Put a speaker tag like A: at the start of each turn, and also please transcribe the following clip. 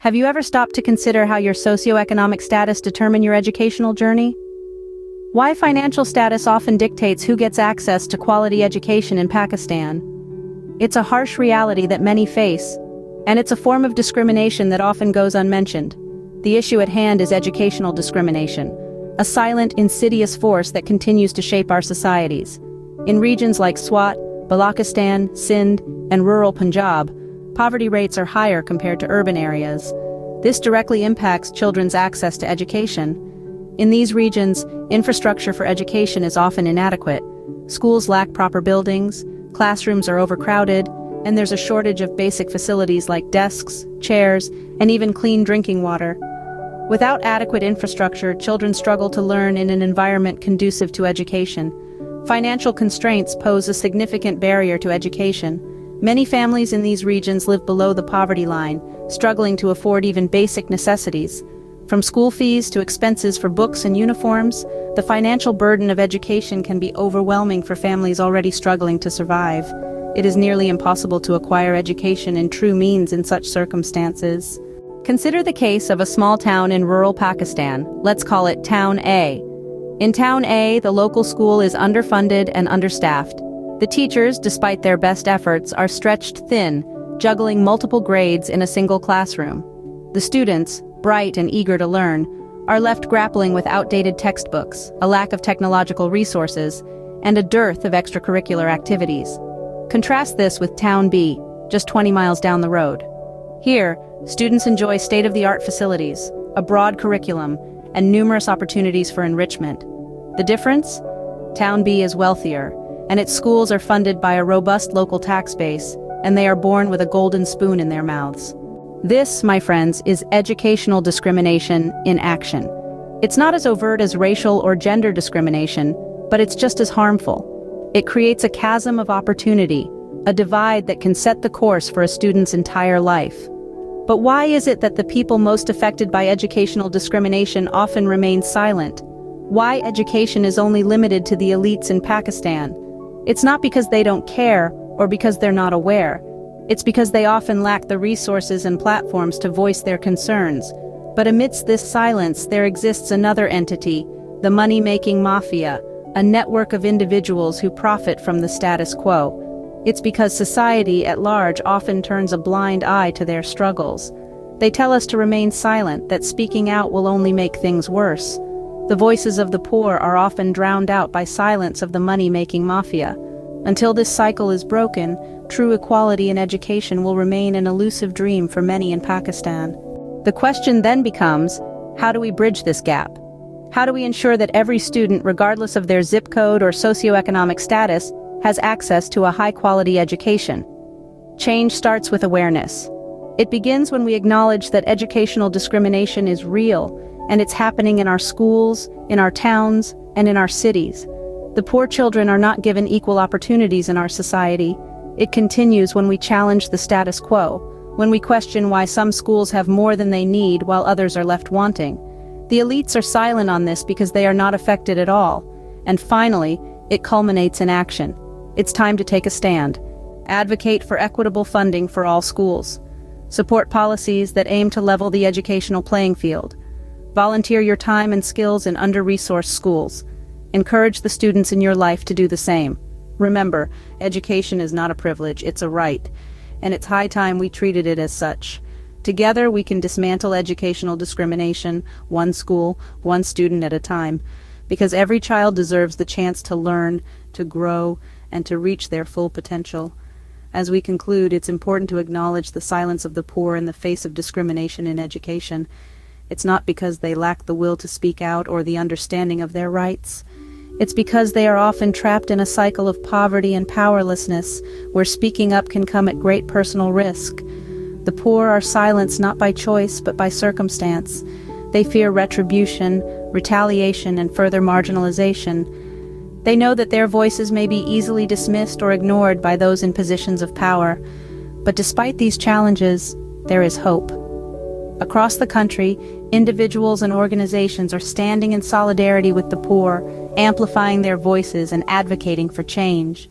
A: Have you ever stopped to consider how your socioeconomic status determine your educational journey? Why financial status often dictates who gets access to quality education in Pakistan? It's a harsh reality that many face, and it's a form of discrimination that often goes unmentioned. The issue at hand is educational discrimination, a silent, insidious force that continues to shape our societies. In regions like Swat, Balochistan, Sindh, and rural Punjab, poverty rates are higher compared to urban areas. This directly impacts children's access to education. In these regions, infrastructure for education is often inadequate. Schools lack proper buildings, classrooms are overcrowded, and there's a shortage of basic facilities like desks, chairs, and even clean drinking water. Without adequate infrastructure, children struggle to learn in an environment conducive to education. Financial constraints pose a significant barrier to education. Many families in these regions live below the poverty line, struggling to afford even basic necessities. From school fees to expenses for books and uniforms, the financial burden of education can be overwhelming for families already struggling to survive. It is nearly impossible to acquire education in true means in such circumstances. Consider the case of a small town in rural Pakistan. Let's call it Town A. In Town A, the local school is underfunded and understaffed. The teachers, despite their best efforts, are stretched thin, juggling multiple grades in a single classroom. The students, bright and eager to learn, are left grappling with outdated textbooks, a lack of technological resources, and a dearth of extracurricular activities. Contrast this with Town B, just 20 miles down the road. Here, students enjoy state-of-the-art facilities, a broad curriculum, and numerous opportunities for enrichment. The difference? Town B is wealthier, and its schools are funded by a robust local tax base, and they are born with a golden spoon in their mouths. This, my friends, is educational discrimination in action. It's not as overt as racial or gender discrimination, but it's just as harmful. It creates a chasm of opportunity, a divide that can set the course for a student's entire life. But why is it that the people most affected by educational discrimination often remain silent? Why education is only limited to the elites in Pakistan? It's not because they don't care or because they're not aware. It's because they often lack the resources and platforms to voice their concerns. But amidst this silence, there exists another entity, the money-making mafia, a network of individuals who profit from the status quo. It's because society at large often turns a blind eye to their struggles. They tell us to remain silent, that speaking out will only make things worse. The voices of the poor are often drowned out by silence of the money-making mafia. Until this cycle is broken, true equality in education will remain an elusive dream for many in Pakistan. The question then becomes, how do we bridge this gap? How do we ensure that every student, regardless of their zip code or socioeconomic status, has access to a high-quality education? Change starts with awareness. It begins when we acknowledge that educational discrimination is real, and it's happening in our schools, in our towns, and in our cities. The poor children are not given equal opportunities in our society. It continues when we challenge the status quo, when we question why some schools have more than they need while others are left wanting. The elites are silent on this because they are not affected at all. And finally, it culminates in action. It's time to take a stand. Advocate for equitable funding for all schools. Support policies that aim to level the educational playing field. Volunteer your time and skills in under-resourced schools. Encourage the students in your life to do the same. Remember, education is not a privilege, it's a right, and it's high time we treated it as such. Together we can dismantle educational discrimination, one school, one student at a time, because every child deserves the chance to learn, to grow, and to reach their full potential. As we conclude, it's important to acknowledge the silence of the poor in the face of discrimination in education. It's not because they lack the will to speak out or the understanding of their rights. It's because they are often trapped in a cycle of poverty and powerlessness, where speaking up can come at great personal risk. The poor are silenced not by choice but by circumstance. They fear retribution, retaliation, and further marginalization. They know that their voices may be easily dismissed or ignored by those in positions of power. But despite these challenges, there is hope. Across the country, individuals and organizations are standing in solidarity with the poor, amplifying their voices and advocating for change.